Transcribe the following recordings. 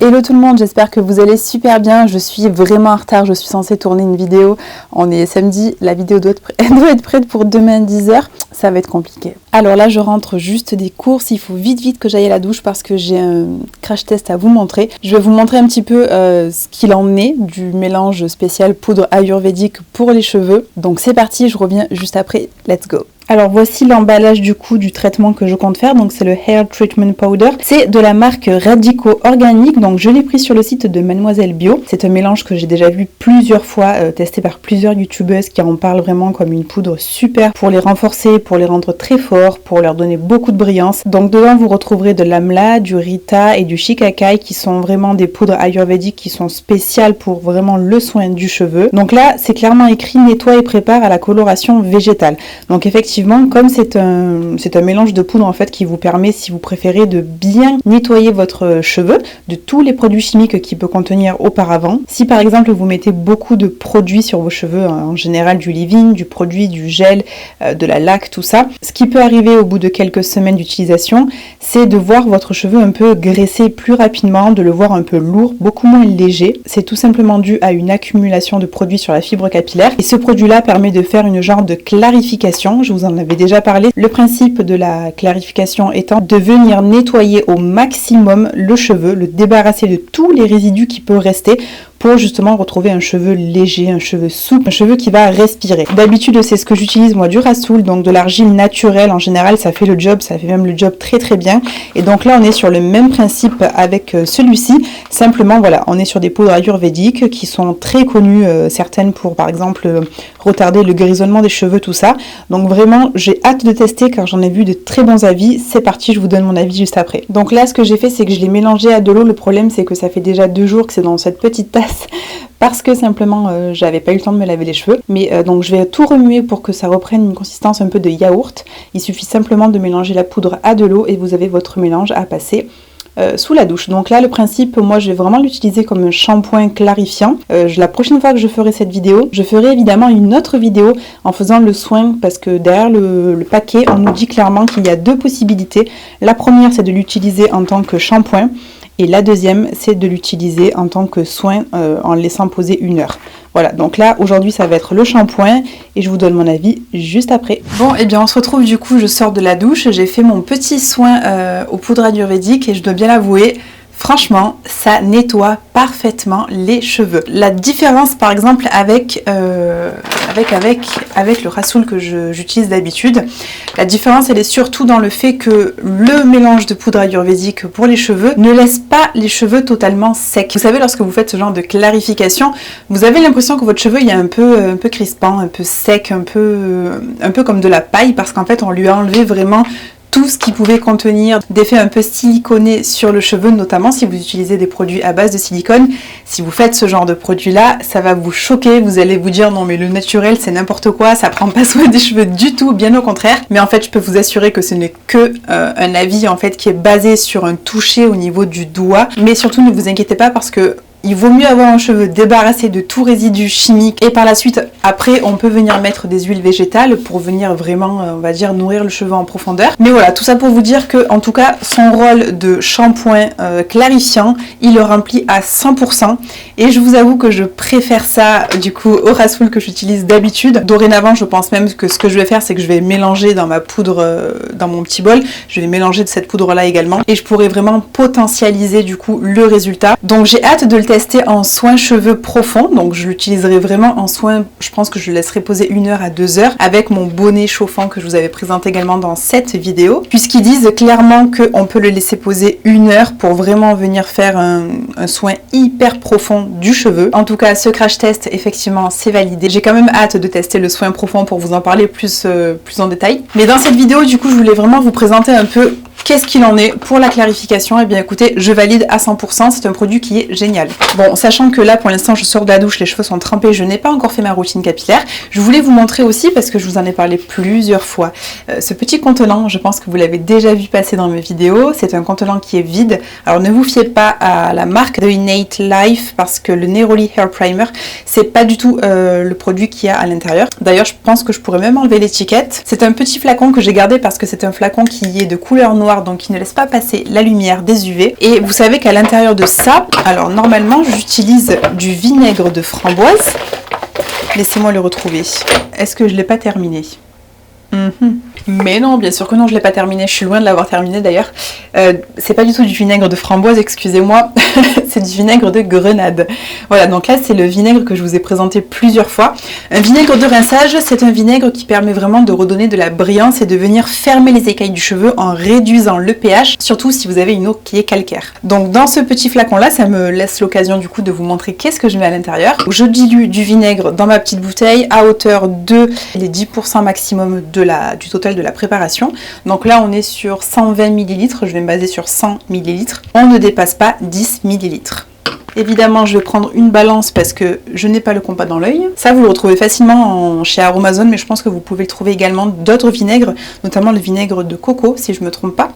Hello tout le monde, j'espère que vous allez super bien. Je suis vraiment en retard, je suis censée tourner une vidéo. On est samedi, la vidéo doit être prête pour demain 10h. Ça va être compliqué. Alors là, je rentre juste des courses. Il faut vite que j'aille à la douche parce que j'ai un crash test à vous montrer. Je vais vous montrer un petit peu ce qu'il en est du mélange spécial poudre ayurvédique pour les cheveux. Donc c'est parti, je reviens juste après. Let's go! Alors voici l'emballage du coup du traitement que je compte faire, donc c'est le Hair Treatment Powder. C'est de la marque Radico Organique, donc je l'ai pris sur le site de Mademoiselle Bio. C'est un mélange que j'ai déjà vu plusieurs fois, testé par plusieurs youtubeuses qui en parlent vraiment comme une poudre super pour les renforcer, pour les rendre très forts, pour leur donner beaucoup de brillance. Donc dedans vous retrouverez de l'amla, du rita et du shikakai qui sont vraiment des poudres ayurvédiques qui sont spéciales pour vraiment le soin du cheveu. Donc là c'est clairement écrit nettoie et prépare à la coloration végétale. Donc effectivement comme c'est un mélange de poudre en fait qui vous permet, si vous préférez, de bien nettoyer votre cheveu de tous les produits chimiques qu'il peut contenir auparavant. Si par exemple vous mettez beaucoup de produits sur vos cheveux, en général du leave-in, du produit, du gel, de la laque, tout ça, ce qui peut arriver au bout de quelques semaines d'utilisation, c'est de voir votre cheveu un peu graisser plus rapidement, de le voir un peu lourd, beaucoup moins léger. C'est tout simplement dû à une accumulation de produits sur la fibre capillaire et ce produit-là permet de faire une genre de clarification. Je vous en avais déjà parlé. Le principe de la clarification étant de venir nettoyer au maximum le cheveu, le débarrasser de tous les résidus qui peuvent rester pour justement retrouver un cheveu léger, un cheveu souple, un cheveu qui va respirer. D'habitude, c'est ce que j'utilise moi, du Rasoul, donc de l'argile naturelle. En général, ça fait le job, ça fait même le job très bien. Et donc là, on est sur le même principe avec celui-ci. Simplement, voilà, on est sur des poudres ayurvédiques qui sont très connues, certaines pour, par exemple, retarder le grisonnement des cheveux, tout ça. Donc vraiment, j'ai hâte de tester car j'en ai vu de très bons avis. C'est parti, je vous donne mon avis juste après. Donc là, ce que j'ai fait, c'est que je l'ai mélangé à de l'eau. Le problème, c'est que ça fait déjà 2 jours que c'est dans cette petite tasse parce que simplement j'avais pas eu le temps de me laver les cheveux, mais donc je vais tout remuer pour que ça reprenne une consistance un peu de yaourt. Il suffit simplement de mélanger la poudre à de l'eau et vous avez votre mélange à passer sous la douche. Donc là le principe, moi je vais vraiment l'utiliser comme un shampoing clarifiant. La prochaine fois que je ferai cette vidéo, je ferai évidemment une autre vidéo en faisant le soin parce que derrière le paquet on nous dit clairement qu'il y a 2 possibilités. La première c'est de l'utiliser en tant que shampoing. Et la deuxième, c'est de l'utiliser en tant que soin en le laissant poser 1 heure. Voilà, donc là, aujourd'hui, ça va être le shampoing et je vous donne mon avis juste après. Bon, et bien on se retrouve du coup, je sors de la douche, j'ai fait mon petit soin aux poudres ayurvédiques et je dois bien l'avouer, franchement, ça nettoie parfaitement les cheveux. La différence, par exemple, avec le Rasoul que j'utilise d'habitude, la différence, elle est surtout dans le fait que le mélange de poudre ayurvédique pour les cheveux ne laisse pas les cheveux totalement secs. Vous savez, lorsque vous faites ce genre de clarification, vous avez l'impression que votre cheveu il est un peu crispant, un peu sec, un peu comme de la paille, parce qu'en fait, on lui a enlevé vraiment tout ce qui pouvait contenir d'effets un peu siliconés sur le cheveu, notamment si vous utilisez des produits à base de silicone. Si vous faites ce genre de produit là, ça va vous choquer, vous allez vous dire non mais le naturel c'est n'importe quoi, ça prend pas soin des cheveux du tout, bien au contraire. Mais en fait je peux vous assurer que ce n'est que un avis en fait qui est basé sur un toucher au niveau du doigt. Mais surtout ne vous inquiétez pas parce que il vaut mieux avoir un cheveu débarrassé de tout résidu chimique et par la suite, après, on peut venir mettre des huiles végétales pour venir vraiment, on va dire, nourrir le cheveu en profondeur. Mais voilà, tout ça pour vous dire que, en tout cas, son rôle de shampoing clarifiant, il le remplit à 100%. Et je vous avoue que je préfère ça, du coup, au Rasoul que j'utilise d'habitude. Dorénavant, je pense même que ce que je vais faire, c'est que je vais mélanger dans ma poudre, dans mon petit bol. Je vais mélanger de cette poudre-là également. Et je pourrai vraiment potentialiser, du coup, le résultat. Donc, j'ai hâte de le tester en soin cheveux profond, donc je l'utiliserai vraiment en soin, je pense que je le laisserai poser 1 heure à 2 heures avec mon bonnet chauffant que je vous avais présenté également dans cette vidéo, puisqu'ils disent clairement qu'on peut le laisser poser 1 heure pour vraiment venir faire un soin hyper profond du cheveu. En tout cas, ce crash test, effectivement, c'est validé. J'ai quand même hâte de tester le soin profond pour vous en parler plus en détail. Mais dans cette vidéo, du coup, je voulais vraiment vous présenter un peu qu'est-ce qu'il en est pour la clarification. Eh bien écoutez, je valide à 100%, c'est un produit qui est génial. Bon, sachant que là pour l'instant je sors de la douche, les cheveux sont trempés, je n'ai pas encore fait ma routine capillaire. Je voulais vous montrer aussi, parce que je vous en ai parlé plusieurs fois, ce petit contenant, je pense que vous l'avez déjà vu passer dans mes vidéos. C'est un contenant qui est vide. Alors ne vous fiez pas à la marque de Innate Life, parce que le Neroli Hair Primer, c'est pas du tout le produit qu'il y a à l'intérieur. D'ailleurs je pense que je pourrais même enlever l'étiquette. C'est un petit flacon que j'ai gardé parce que c'est un flacon qui est de couleur noire noir, donc qui ne laisse pas passer la lumière des UV. Et vous savez qu'à l'intérieur de ça, alors normalement j'utilise du vinaigre de framboise. Laissez-moi le retrouver. Est-ce que je ne l'ai pas terminé? Mais non, bien sûr que non, je ne l'ai pas terminé, je suis loin de l'avoir terminé d'ailleurs. C'est pas du tout du vinaigre de framboise, excusez-moi, c'est du vinaigre de grenade. Voilà, donc là c'est le vinaigre que je vous ai présenté plusieurs fois. Un vinaigre de rinçage, c'est un vinaigre qui permet vraiment de redonner de la brillance et de venir fermer les écailles du cheveu en réduisant le pH, surtout si vous avez une eau qui est calcaire. Donc dans ce petit flacon là, ça me laisse l'occasion du coup de vous montrer qu'est-ce que je mets à l'intérieur. Je dilue du vinaigre dans ma petite bouteille à hauteur de les 10% maximum du total de la préparation. Donc là on est sur 120 ml, je vais me baser sur 100 ml. On ne dépasse pas 10 ml. Évidemment je vais prendre une balance parce que je n'ai pas le compas dans l'œil. Ça vous le retrouvez facilement chez Aromazone, mais je pense que vous pouvez le trouver également d'autres vinaigres, notamment le vinaigre de coco si je ne me trompe pas.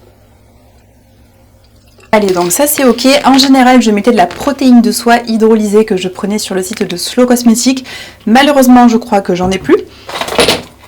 Allez, donc ça c'est ok. En général, je mettais de la protéine de soie hydrolysée que je prenais sur le site de Slow Cosmetics. Malheureusement, je crois que j'en ai plus.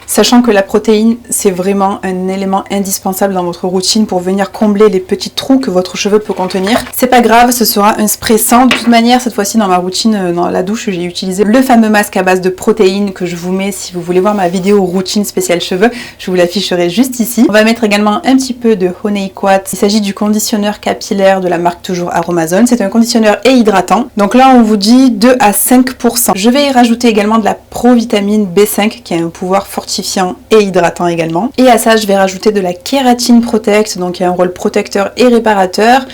Sachant que la protéine, c'est vraiment un élément indispensable dans votre routine pour venir combler les petits trous que votre cheveu peut contenir. C'est pas grave, ce sera un spray sans. De toute manière, cette fois-ci dans ma routine, dans la douche, j'ai utilisé le fameux masque à base de protéines que je vous mets si vous voulez voir ma vidéo routine spéciale cheveux. Je vous l'afficherai juste ici. On va mettre également un petit peu de Honey Quat. Il s'agit du conditionneur capillaire de la marque toujours Aromazone. C'est un conditionneur et hydratant. Donc là, on vous dit 2 à 5%. Je vais y rajouter également de la provitamine B5 qui a un pouvoir fortifiant et hydratant également. Et à ça, je vais rajouter de la kératine protect, donc il y a un rôle protecteur et réparateur,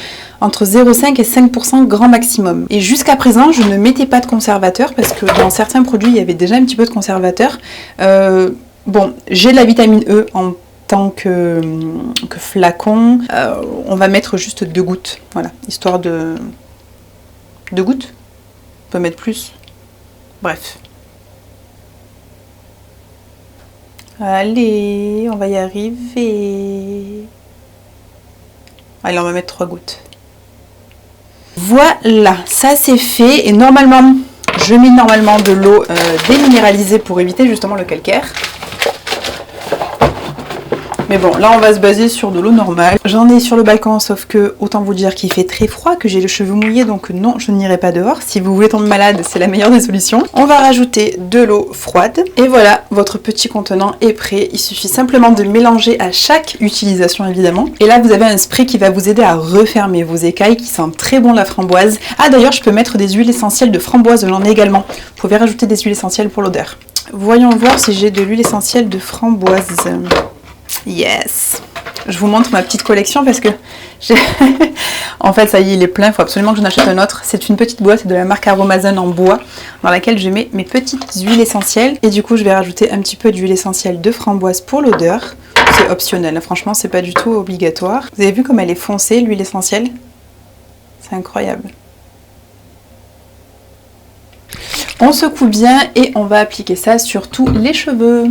entre 0,5 et 5% grand maximum. Et jusqu'à présent, je ne mettais pas de conservateur parce que dans certains produits, il y avait déjà un petit peu de conservateur. Bon, j'ai de la vitamine E en tant que flacon. On va mettre juste 2 gouttes, voilà, histoire de... 2 gouttes? On peut mettre plus. Bref. Allez, on va y arriver. Allez, on va mettre 3 gouttes. Voilà, ça c'est fait. Et normalement, je mets normalement de l'eau déminéralisée pour éviter justement le calcaire. Mais bon, là on va se baser sur de l'eau normale. J'en ai sur le balcon, sauf que autant vous dire qu'il fait très froid, que j'ai le cheveu mouillé, donc non, je n'irai pas dehors. Si vous voulez tomber malade, c'est la meilleure des solutions. On va rajouter de l'eau froide. Et voilà, votre petit contenant est prêt. Il suffit simplement de mélanger à chaque utilisation, évidemment. Et là, vous avez un spray qui va vous aider à refermer vos écailles, qui sent très bon la framboise. Ah, d'ailleurs, je peux mettre des huiles essentielles de framboise, j'en ai également. Vous pouvez rajouter des huiles essentielles pour l'odeur. Voyons voir si j'ai de l'huile essentielle de framboise. Yes! Je vous montre ma petite collection parce que en fait ça y est, il est plein, il faut absolument que j'en achète un autre. C'est une petite boîte de la marque Aromazone en bois dans laquelle je mets mes petites huiles essentielles et du coup je vais rajouter un petit peu d'huile essentielle de framboise pour l'odeur. C'est optionnel, franchement c'est pas du tout obligatoire. Vous avez vu comme elle est foncée l'huile essentielle? C'est incroyable. On secoue bien et on va appliquer ça sur tous les cheveux.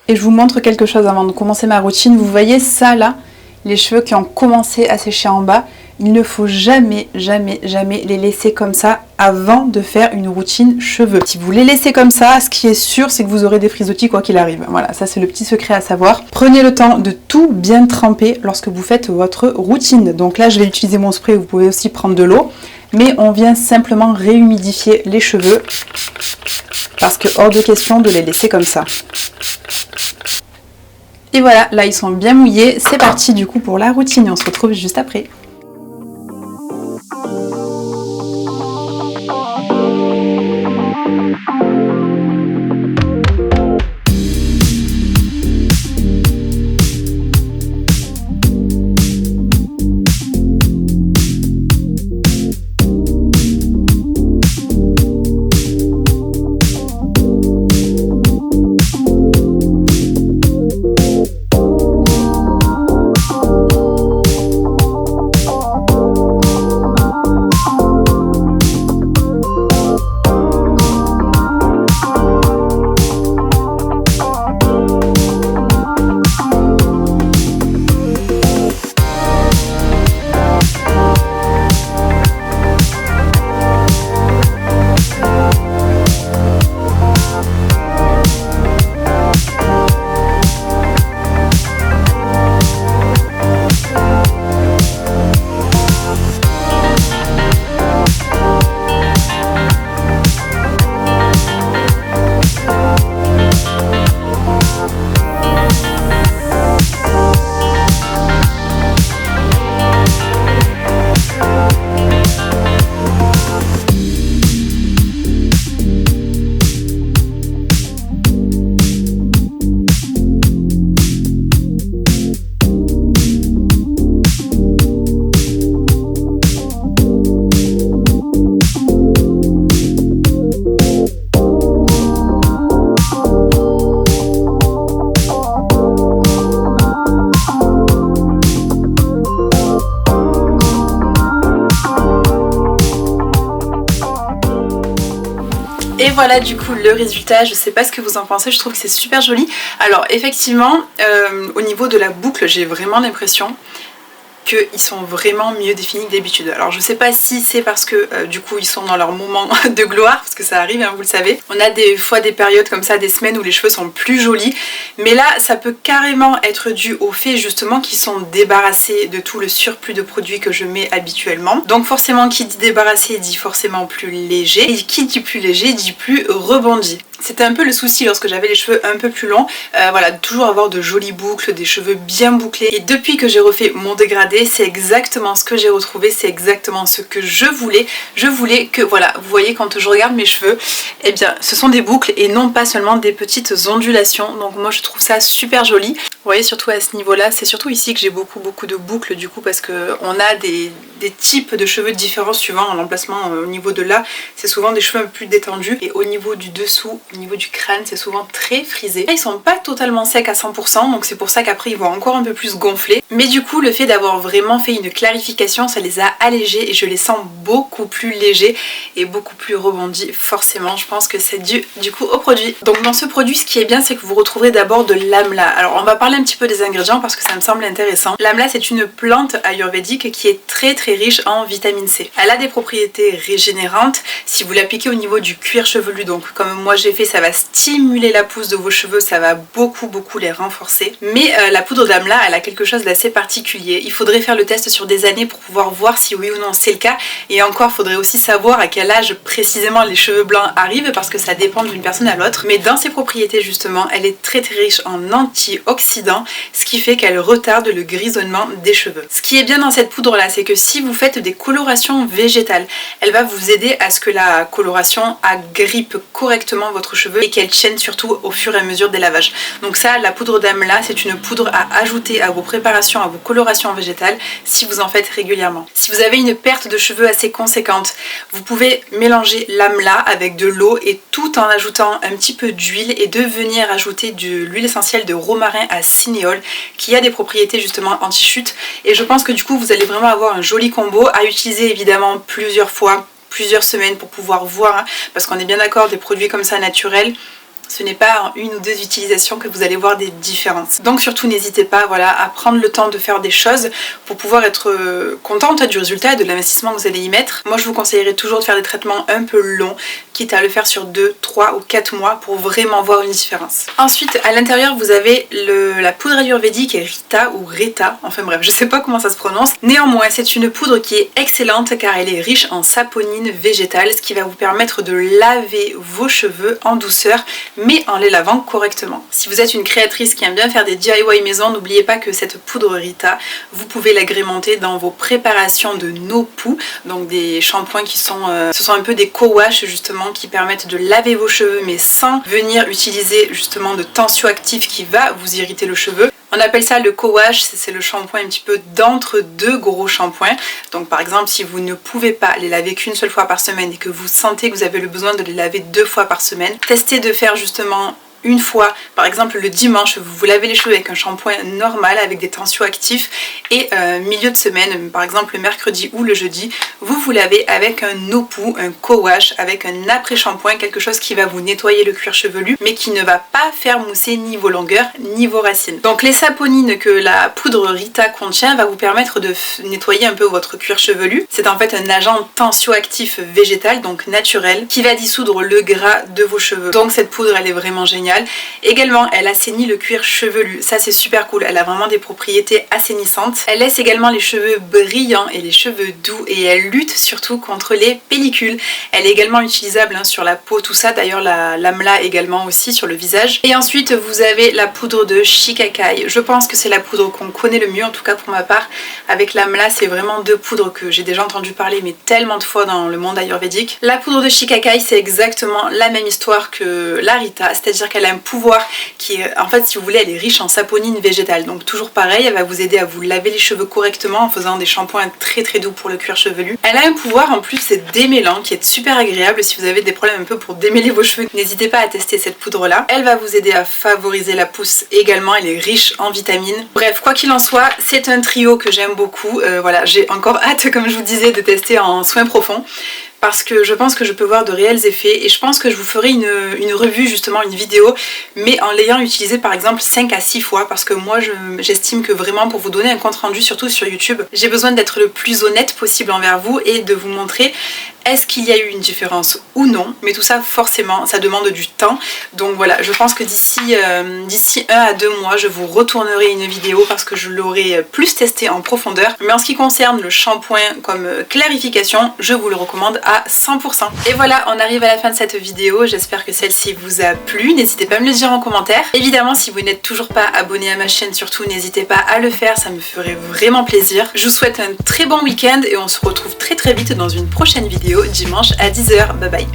Et je vous montre quelque chose avant de commencer ma routine. Vous voyez ça là, les cheveux qui ont commencé à sécher en bas, il ne faut jamais, jamais, jamais les laisser comme ça avant de faire une routine cheveux. Si vous les laissez comme ça, ce qui est sûr, c'est que vous aurez des frisottis quoi qu'il arrive. Voilà, ça c'est le petit secret à savoir. Prenez le temps de tout bien tremper lorsque vous faites votre routine. Donc là, je vais utiliser mon spray, vous pouvez aussi prendre de l'eau. Mais on vient simplement réhumidifier les cheveux parce que hors de question de les laisser comme ça. Et voilà, là ils sont bien mouillés. C'est parti du coup pour la routine et on se retrouve juste après. voilà du coup le résultat, je sais pas ce que vous en pensez, je trouve que c'est super joli. Alors effectivement, au niveau de la boucle, j'ai vraiment l'impression qu'ils sont vraiment mieux définis que d'habitude. Alors je sais pas si c'est parce que du coup ils sont dans leur moment de gloire, parce que ça arrive, hein, vous le savez. On a des fois des périodes comme ça, des semaines où les cheveux sont plus jolis, mais là ça peut carrément être dû au fait justement qu'ils sont débarrassés de tout le surplus de produits que je mets habituellement. Donc forcément qui dit débarrassé dit forcément plus léger, et qui dit plus léger dit plus rebondi. C'était un peu le souci lorsque j'avais les cheveux un peu plus longs, voilà, toujours avoir de jolies boucles, des cheveux bien bouclés. Et depuis que j'ai refait mon dégradé, c'est exactement ce que j'ai retrouvé, c'est exactement ce que je voulais. Je voulais que, voilà, vous voyez quand je regarde mes cheveux, eh bien ce sont des boucles et non pas seulement des petites ondulations. Donc moi je trouve ça super joli. Vous voyez, surtout à ce niveau-là, c'est surtout ici que j'ai beaucoup de boucles du coup, parce qu'on a des types de cheveux différents suivant l'emplacement. Au niveau de là, c'est souvent des cheveux un peu plus détendus, et au niveau du dessous, au niveau du crâne, c'est souvent très frisé. Ils sont pas totalement secs à 100%, donc c'est pour ça qu'après ils vont encore un peu plus gonfler. Mais du coup, le fait d'avoir vraiment fait une clarification, ça les a allégés et je les sens beaucoup plus légers et beaucoup plus rebondis. Forcément, je pense que c'est dû du coup au produit. Donc dans ce produit, ce qui est bien, c'est que vous retrouverez d'abord de l'amla. Alors on va parler un petit peu des ingrédients parce que ça me semble intéressant. L'amla, c'est une plante ayurvédique qui est très riche en vitamine C. Elle a des propriétés régénérantes si vous l'appliquez au niveau du cuir chevelu. Donc comme moi j'ai fait, ça va stimuler la pousse de vos cheveux, ça va beaucoup les renforcer. Mais la poudre d'amla, elle a quelque chose d'assez particulier. Il faudrait faire le test sur des années pour pouvoir voir si oui ou non c'est le cas. Et encore, il faudrait aussi savoir à quel âge précisément les cheveux blancs arrivent, parce que ça dépend d'une personne à l'autre. Mais dans ses propriétés justement, elle est très riche en antioxydants, ce qui fait qu'elle retarde le grisonnement des cheveux. Ce qui est bien dans cette poudre là, c'est que si vous faites des colorations végétales, elle va vous aider à ce que la coloration agrippe correctement votre cheveu et qu'elle tienne surtout au fur et à mesure des lavages. Donc ça, la poudre d'amla, c'est une poudre à ajouter à vos préparations, à vos colorations végétales si vous en faites régulièrement. Si vous avez une perte de cheveux assez conséquente, vous pouvez mélanger l'amla avec de l'eau et tout en ajoutant un petit peu d'huile, et de venir ajouter de l'huile essentielle de romarin à cinéole qui a des propriétés justement anti-chute, et je pense que du coup vous allez vraiment avoir un joli combo à utiliser évidemment plusieurs fois, plusieurs semaines pour pouvoir voir, hein, parce qu'on est bien d'accord, des produits comme ça naturels, ce n'est pas en une ou deux utilisations que vous allez voir des différences. Donc surtout n'hésitez pas, voilà, à prendre le temps de faire des choses pour pouvoir être contente du résultat et de l'investissement que vous allez y mettre. Moi je vous conseillerais toujours de faire des traitements un peu longs, quitte à le faire sur 2, 3 ou 4 mois pour vraiment voir une différence. Ensuite à l'intérieur vous avez la poudre ayurvédique Rita ou Reta, enfin bref je sais pas comment ça se prononce. Néanmoins c'est une poudre qui est excellente car elle est riche en saponine végétale, ce qui va vous permettre de laver vos cheveux en douceur, mais en les lavant correctement. Si vous êtes une créatrice qui aime bien faire des DIY maison, n'oubliez pas que cette poudre Rita, vous pouvez l'agrémenter dans vos préparations de no-poo, donc des shampoings qui sont, ce sont un peu des co-wash justement qui permettent de laver vos cheveux mais sans venir utiliser justement de tensioactif qui va vous irriter le cheveu. On appelle ça le co-wash, c'est le shampoing un petit peu d'entre deux gros shampoings. Donc par exemple si vous ne pouvez pas les laver qu'une seule fois par semaine et que vous sentez que vous avez le besoin de les laver 2 fois par semaine, testez de faire justement une fois, par exemple le dimanche, vous vous lavez les cheveux avec un shampoing normal avec des tensioactifs, et milieu de semaine, par exemple le mercredi ou le jeudi, vous vous lavez avec un no-poo, un co-wash, avec un après-shampoing, quelque chose qui va vous nettoyer le cuir chevelu mais qui ne va pas faire mousser ni vos longueurs ni vos racines. Donc les saponines que la poudre Rita contient va vous permettre de nettoyer un peu votre cuir chevelu. C'est en fait un agent tensioactif végétal, donc naturel, qui va dissoudre le gras de vos cheveux. Donc cette poudre elle est vraiment géniale. Également elle assainit le cuir chevelu, ça c'est super cool, elle a vraiment des propriétés assainissantes. Elle laisse également les cheveux brillants et les cheveux doux, et elle lutte surtout contre les pellicules. Elle est également utilisable sur la peau, tout ça, d'ailleurs l'amla également aussi sur le visage. Et ensuite vous avez la poudre de Shikakai, je pense que c'est la poudre qu'on connaît le mieux, en tout cas pour ma part. Avec l'amla c'est vraiment 2 poudres que j'ai déjà entendu parler mais tellement de fois dans le monde ayurvédique. La poudre de Shikakai c'est exactement la même histoire que la Rita, c'est-à-dire qu'elle a un pouvoir qui est, en fait si vous voulez, elle est riche en saponine végétale, donc toujours pareil, elle va vous aider à vous laver les cheveux correctement en faisant des shampoings très doux pour le cuir chevelu. Elle a un pouvoir en plus, c'est démêlant, qui est super agréable. Si vous avez des problèmes un peu pour démêler vos cheveux, n'hésitez pas à tester cette poudre là. Elle va vous aider à favoriser la pousse également, elle est riche en vitamines. Bref, quoi qu'il en soit, c'est un trio que j'aime beaucoup. Voilà, j'ai encore hâte, comme je vous disais, de tester en soins profonds. parce que je pense que je peux voir de réels effets et je pense que je vous ferai une revue, justement une vidéo, mais en l'ayant utilisé par exemple 5 à 6 fois, parce que moi j'estime que vraiment pour vous donner un compte rendu, surtout sur YouTube, j'ai besoin d'être le plus honnête possible envers vous et de vous montrer est-ce qu'il y a eu une différence ou non, mais tout ça forcément ça demande du temps. Donc voilà, je pense que d'ici 1 à 2 mois je vous retournerai une vidéo parce que je l'aurai plus testé en profondeur. Mais en ce qui concerne le shampoing comme clarification, je vous le recommande à 100%. Et voilà, on arrive à la fin de cette vidéo, j'espère que celle-ci vous a plu, n'hésitez pas à me le dire en commentaire. Évidemment, si vous n'êtes toujours pas abonné à ma chaîne, surtout n'hésitez pas à le faire, ça me ferait vraiment plaisir. Je vous souhaite un très bon week-end et on se retrouve très vite dans une prochaine vidéo dimanche à 10 h. Bye bye.